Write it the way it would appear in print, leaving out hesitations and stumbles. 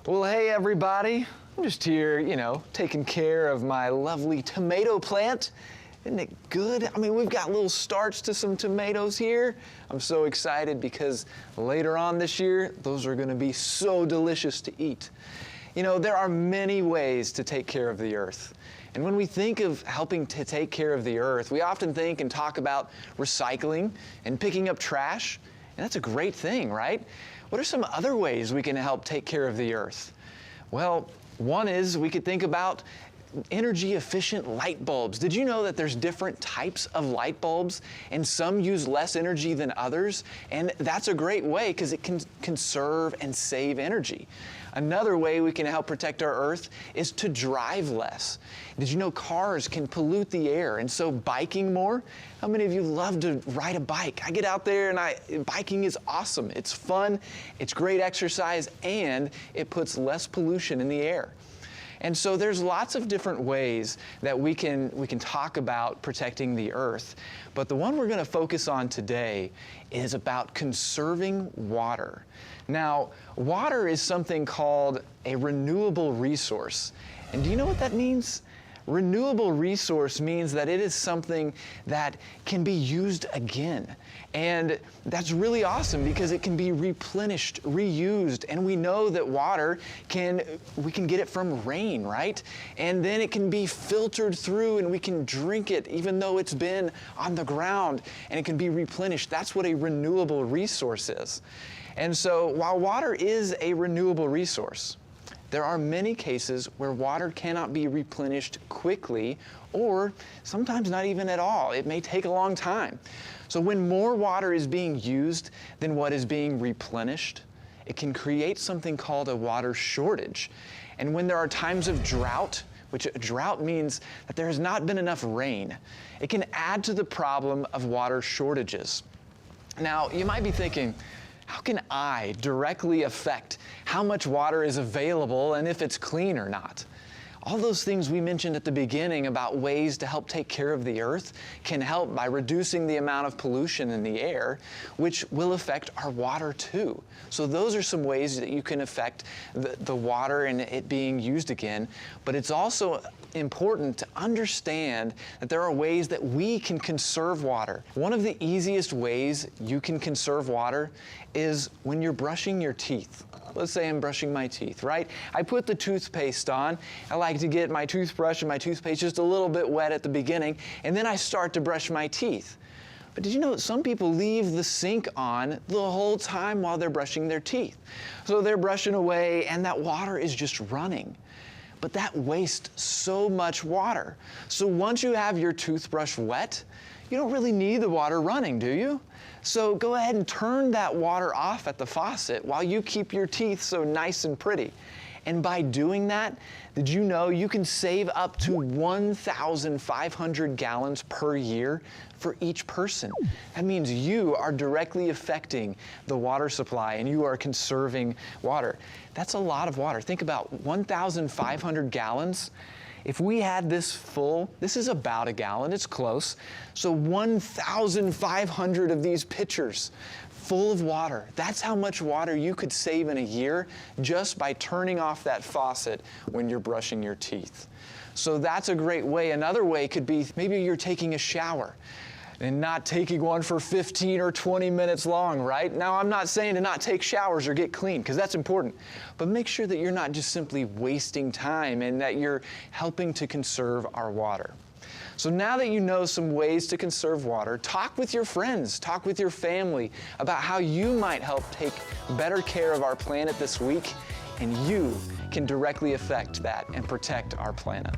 Well, hey everybody. I'm just here, taking care of my lovely tomato plant. Isn't it good? I mean, we've got little starts to some tomatoes here. I'm so excited because later on this year, those are going to be so delicious to eat. There are many ways to take care of the earth. And when we think of helping to take care of the earth, we often think and talk about recycling and picking up trash. And that's a great thing, right? What are some other ways we can help take care of the earth? Well, one is we could think about energy efficient light bulbs. Did you know that there's different types of light bulbs and some use less energy than others? And that's a great way because it can conserve and save energy. Another way we can help protect our earth is to drive less. Did you know cars can pollute the air, and so biking more? How many of you love to ride a bike? I get out there and biking is awesome. It's fun, it's great exercise, and it puts less pollution in the air. And so there's lots of different ways that we can talk about protecting the earth. But the one we're going to focus on today is about conserving water. Now, water is something called a renewable resource. And do you know what that means? Renewable resource means that it is something that can be used again. And that's really awesome because it can be replenished, reused, and we know that water we can get it from rain, right? And then it can be filtered through and we can drink it even though it's been on the ground, and it can be replenished. That's what a renewable resource is. And so while water is a renewable resource, there are many cases where water cannot be replenished quickly or sometimes not even at all. It may take a long time. So when more water is being used than what is being replenished, it can create something called a water shortage. And when there are times of drought, which a drought means that there has not been enough rain, it can add to the problem of water shortages. Now, you might be thinking, how can I directly affect how much water is available and if it's clean or not? All those things we mentioned at the beginning about ways to help take care of the earth can help by reducing the amount of pollution in the air, which will affect our water too. So those are some ways that you can affect the water and it being used again. But it's also important to understand that there are ways that we can conserve water. One of the easiest ways you can conserve water is when you're brushing your teeth. Let's say I'm brushing my teeth, right? I put the toothpaste on. I like to get my toothbrush and my toothpaste just a little bit wet at the beginning, and then I start to brush my teeth. But did you know that some people leave the sink on the whole time while they're brushing their teeth? So they're brushing away and that water is just running. But that wastes so much water. So once you have your toothbrush wet, you don't really need the water running, do you? So go ahead and turn that water off at the faucet while you keep your teeth so nice and pretty. And by doing that, did you know you can save up to 1,500 gallons per year for each person? That means you are directly affecting the water supply and you are conserving water. That's a lot of water. Think about 1,500 gallons. If we had this full, this is about a gallon, it's close. So 1,500 of these pitchers full of water. That's how much water you could save in a year just by turning off that faucet when you're brushing your teeth. So that's a great way. Another way could be maybe you're taking a shower and not taking one for 15 or 20 minutes long, right? Now, I'm not saying to not take showers or get clean, because that's important. But make sure that you're not just simply wasting time and that you're helping to conserve our water. So now that you know some ways to conserve water, talk with your friends, talk with your family about how you might help take better care of our planet this week, and you can directly affect that and protect our planet.